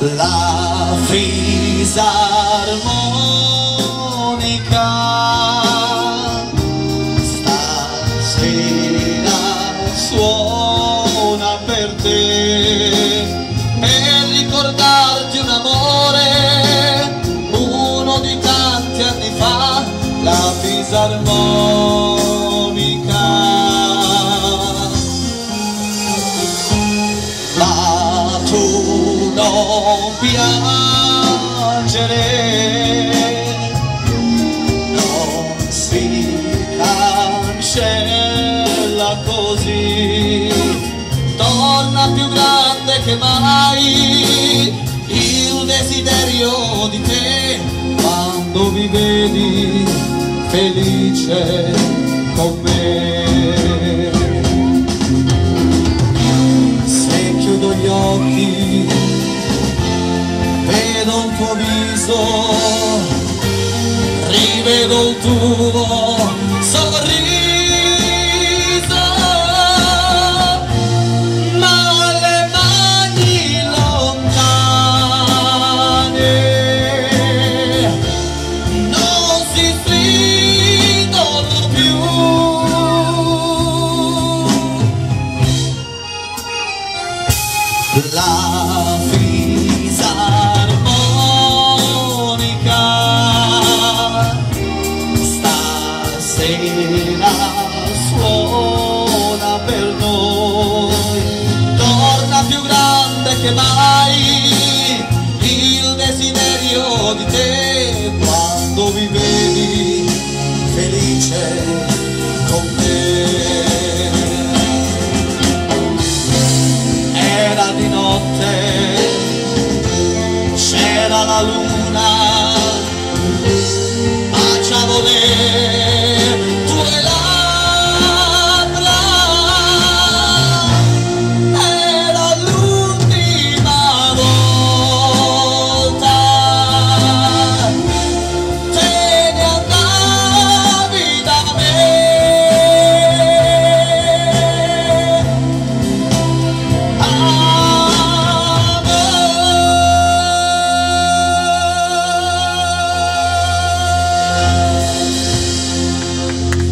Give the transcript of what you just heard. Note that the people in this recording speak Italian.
La fisarmonica stasera suona per te, per ricordarti un amore, uno di tanti anni fa, la fisarmonica. Ma tu non piangere, non si cancella così, torna più grande che mai il desiderio di te, quando mi vedi felice con me. Se chiudo gli occhi vedo il tuo viso, rivedo il tuo sorriso, ma le mani lontane non si stringono più. La fisarmonica stasera suona per noi, torna più grande che mai il desiderio di te, quando mi vedi felice con me. Era di notte, c'era la luna